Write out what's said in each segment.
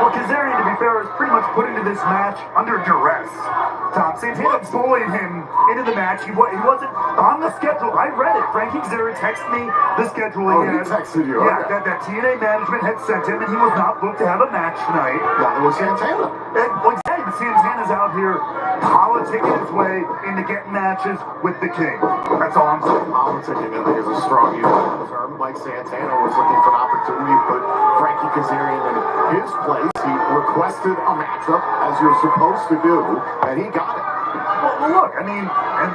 Well, Kazarian, to be fair, is pretty much put into this match under duress. Tom Santana bullied him into the match. He wasn't on the schedule. I read it. Frankie Kazarian texted me the schedule. He texted you. Yeah, okay. that TNA management had sent him, and he was not booked to have a match tonight. Neither was Santana. Well, exactly. Santana's out here politicking his way into getting matches with the King. That's all I'm saying. Politicking, I think, is a strong use of the term. Mike Santana was looking for an opportunity to put Frankie Kazarian in his place. He requested a matchup, as you're supposed to do, and he got it. Well, look, I mean, and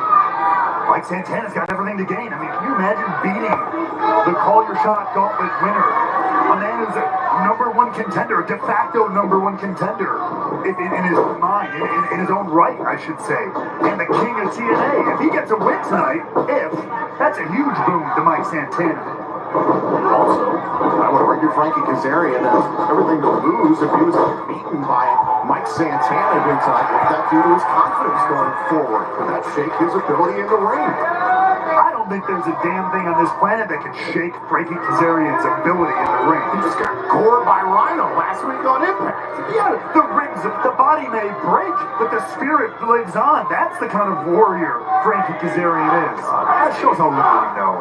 Mike Santana's got everything to gain. I mean, can you imagine beating the Call Your Shot Gauntlet winner? A man who's a #1 contender, de facto #1 contender in his own mind, in his own right, I should say. And the king of TNA. If he gets a win tonight, that's a huge boon to Mike Santana. Also, I would argue Frankie Kazarian has everything to lose if he was beaten by Mike Santana big time. What would that do to his confidence going forward? Could that shake his ability in the ring? I don't think there's a damn thing on this planet that could shake Frankie Kazarian's ability in the ring. He just got gored by Rhino last week on Impact. Yeah, the body may break, but the spirit lives on. That's the kind of warrior Frankie Kazarian is. That shows how little we know.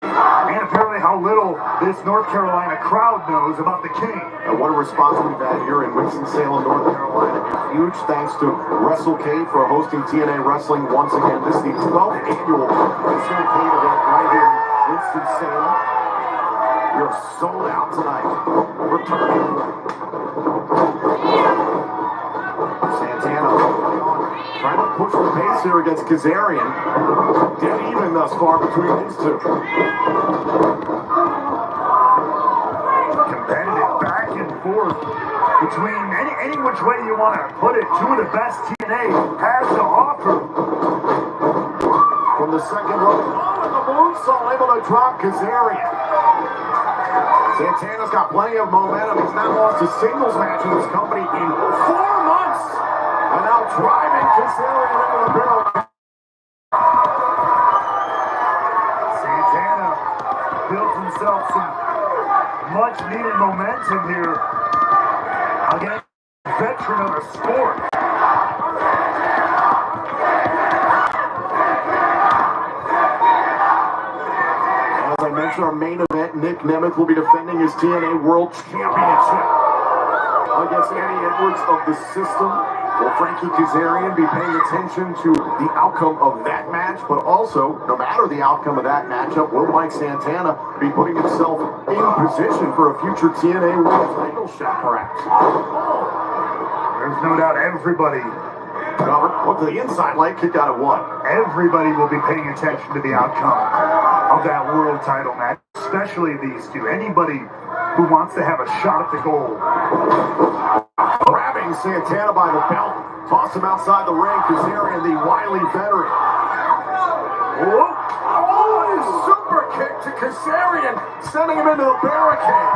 And apparently how little this North Carolina crowd knows about the King. And what a response we've had here in Winston-Salem, North Carolina. And huge thanks to WrestleCade for hosting TNA Wrestling once again. This is the 12th annual WrestleCade event right here in Winston-Salem. You're sold out tonight. Returning. Santana trying to push the pace here against Kazarian. Dead even thus far between these two. Competitive back and forth between any which way you want to put it. Two of the best TNA has to offer. From the second row, and the moonsault able to drop Kazarian. Santana's got plenty of momentum. He's not lost a singles match in this company in 4 months. And now driving Kazarian into the barrel. Santana built himself some much needed momentum here against a veteran of the sport. As I mentioned, our main event, Nick Nemeth will be defending his TNA World Championship against Eddie Edwards of the System. Will Frankie Kazarian be paying attention to the outcome of that match? But also, no matter the outcome of that matchup, will Mike Santana be putting himself in position for a future TNA World title shot, perhaps? There's no doubt everybody. What to the inside leg kick out of what? Everybody will be paying attention to the outcome of that world title match, especially these two. Anybody who wants to have a shot at the goal. Grabbing Santana by the belt, toss him outside the ring. Kazarian, the wily veteran. Oh, super kick to Kazarian, sending him into the barricade.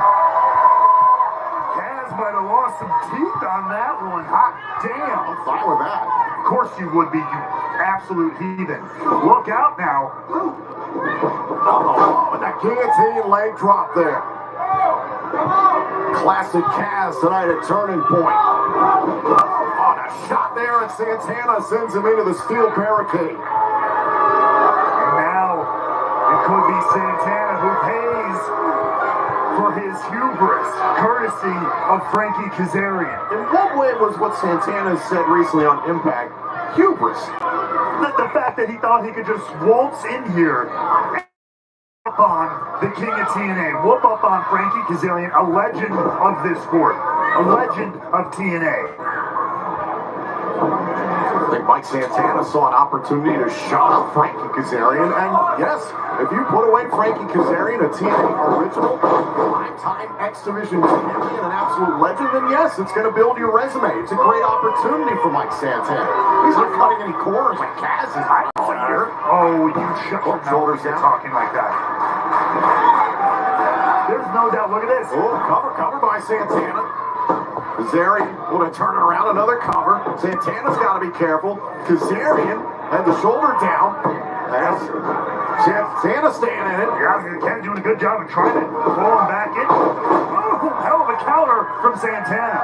Kaz might have lost some teeth on that one. Hot damn. I'm fine with that. Of course you would be, you absolute heathen. Look out now. Oh, and that guillotine leg drop there. Classic Kaz tonight at Turning Point. On a shot there, and Santana sends him into the steel barricade. And now it could be Santana who pays for his hubris, courtesy of Frankie Kazarian. In what way was what Santana said recently on Impact hubris? The fact that he thought he could just waltz in here up on the King of TNA, whoop up on Frankie Kazarian, a legend of this sport, a legend of TNA. I think Mike Santana saw an opportunity to shut out Frankie Kazarian, and yes, if you put away Frankie Kazarian, a TNA original, 5-time X Division champion, an absolute legend, then yes, it's going to build your resume. It's a great opportunity for Mike Santana. He's not cutting any corners like Kaz is out here. Oh, you shut your shoulders down talking like that. There's no doubt. Look at this. Oh, cover by Santana. Kazarian will turn around, another cover. Santana's got to be careful. Kazarian had the shoulder down. Santana staying in it. Yeah, Ken's doing a good job of trying to pull him back in. Oh, hell of a counter from Santana.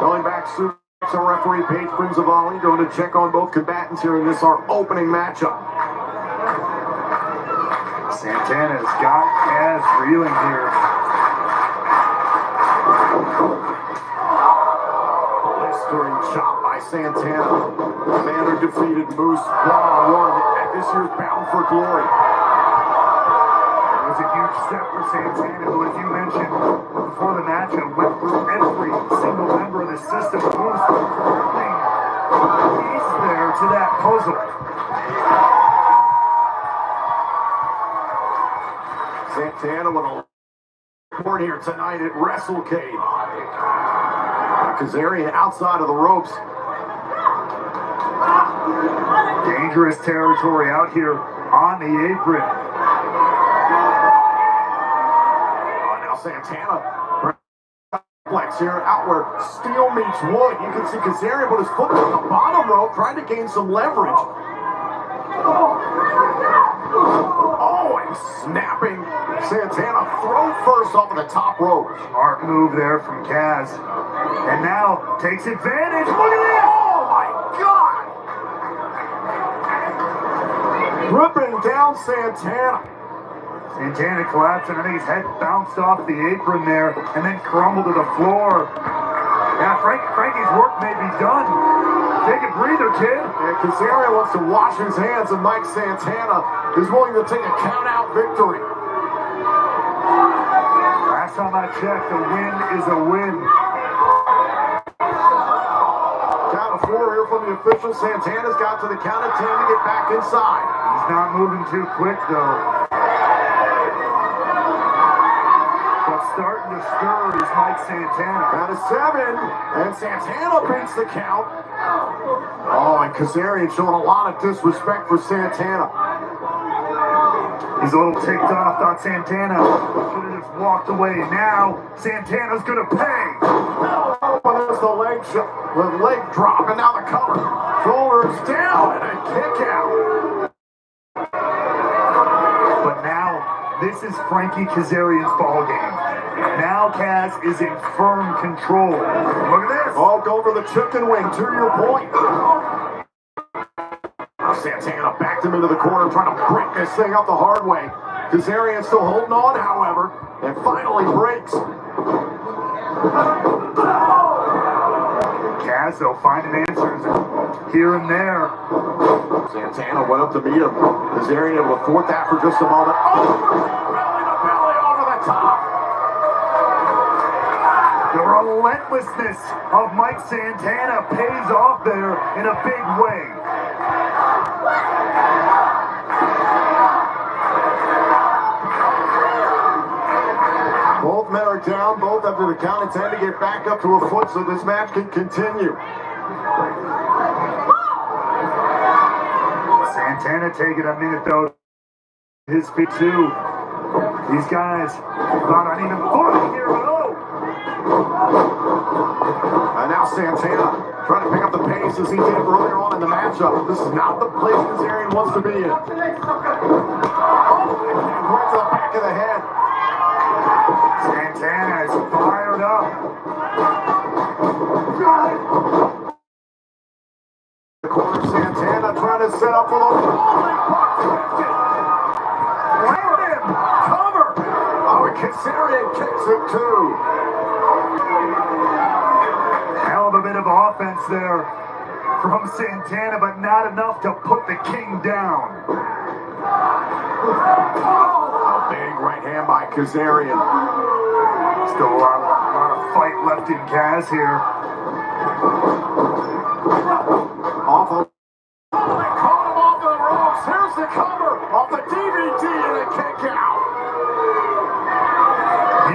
Going back soon. So referee Paige Prinzavali going to check on both combatants here in this our opening matchup. Santana's got Kaz reeling here. Blistering chop by Santana. The man who defeated Moose 1-on-1 at this year's Bound for Glory. It was a huge step for Santana, who, as you mentioned before the matchup, went through every single member of the system. Moose bringing a piece there to that puzzle. Santana with a report here tonight at WrestleCade. Kazarian outside of the ropes. Dangerous territory out here on the apron. Now Santana flex here out where steel meets wood. You can see Kazarian put his foot on the bottom rope trying to gain some leverage. Oh, and snapping Santana throw first off of the top rope. Smart move there from Kaz. And now takes advantage. Look at this! Oh my God! Ripping down Santana. Santana collapsed, and I think his head bounced off the apron there and then crumbled to the floor. Yeah, Frankie's work may be done. Take a breather, kid. And Kazarian wants to wash his hands, and Mike Santana is willing to take a count-out victory. Last time I checked, a win is a win. Count of 4 here from the official. Santana's got to the count of 10 to get back inside. He's not moving too quick, though. But starting to stir is Mike Santana. Count of 7, and Santana beats the count. Oh, and Kazarian showing a lot of disrespect for Santana. He's a little ticked off, thought Santana should have just walked away. Now, Santana's gonna pay. Oh, but there's the leg drop, and now the cover. Shoulders down, and a kick out. But now, this is Frankie Kazarian's ballgame. Now Kaz is in firm control. Look at this. Oh, go for the chicken wing, to your point. Santana backed him into the corner, trying to break this thing up the hard way. Kazarian still holding on, however, and finally breaks. Kaz, though, finding answers here and there. Santana went up to meet him. Kazarian able to thwart that for just a moment. Oh, belly to belly over the top. The relentlessness of Mike Santana pays off there in a big way. Both men are down, both up to the count of 10 to get back up to a foot so this match can continue. Santana taking a minute, though. His feet, too. These guys thought on even footing here, but oh! And now Santana trying to pick up the pace as he did earlier on in the matchup. This is not the place Kazarian wants to be in. Oh, right to the back of the head. Santana is fired up. The corner, Santana trying to set up for the rolling puck. Land him! Cover! Oh, and Kazarian kicks it too. Hell of a bit of offense there from Santana, but not enough to put the king down. A big right hand by Kazarian. Still a lot of fight left in Kaz here. Awful. Oh, they caught him off the ropes. Here's the cover off the DVD and a kick out.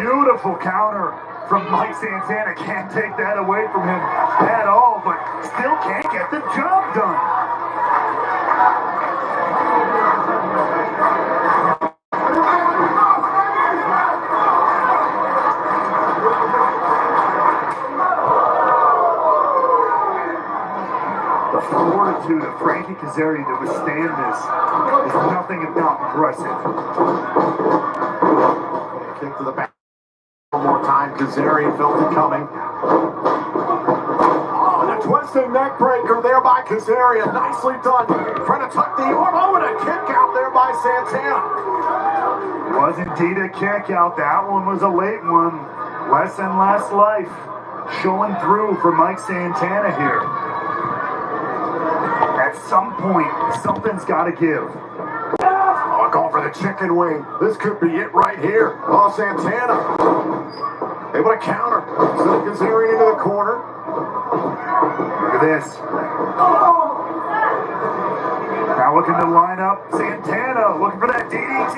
Beautiful counter from Mike Santana. Can't take that away from him at all, but still can't get the job done. The fortitude of Frankie Kazarian to withstand this is nothing if not impressive. Kick to the back. that time Kazarian felt it coming. And a twisting neck breaker there by Kazarian. Nicely done. Trying to tuck the arm. Oh, and a kick out there by Santana. Was indeed a kick out. That one was a late one. Less and less life showing through for Mike Santana here. At some point, something's got to give. Oh, going for the chicken wing. This could be it right here. Oh, Santana able to counter. Send Kazarian into the corner. Look at this. Now looking to line up Santana, looking for that DDT.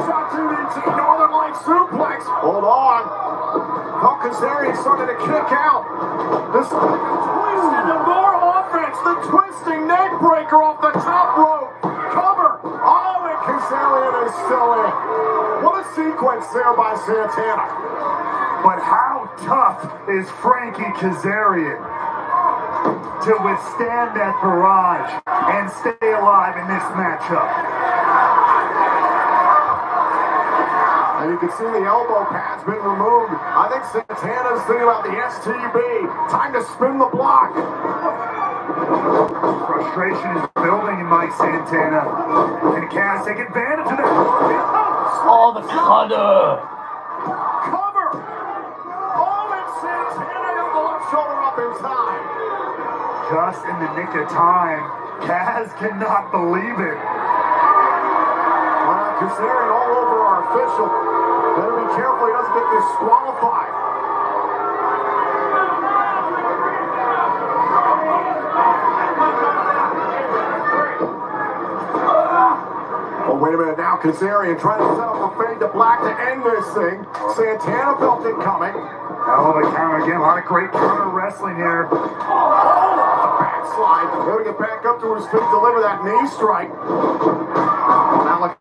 Shot DDT, Northern Light suplex. Hold on. Oh, Kazarian started to kick out. This twist into more offense. The twisting neck breaker off the top rope. Cover. Oh, and Kazarian is still in. What a sequence there by Santana. But how tough is Frankie Kazarian to withstand that barrage and stay alive in this matchup? And you can see the elbow pad's been removed. I think Santana's thinking about the STB. Time to spin the block. Frustration is building in Mike Santana. And Cass take advantage of that. Oh, the cutter. Cover. Oh, and Santana got the left shoulder up in time. Just in the nick of time. Kaz cannot believe it. Kazarian all over our official. Better be careful he doesn't get disqualified. Oh, wait a minute now. Kazarian trying to set up a fade to black to end this thing. Santana felt it coming. Hell of a counter again. A lot of great counter wrestling here. Backslide. Able to get back up to his feet, deliver that knee strike. Now look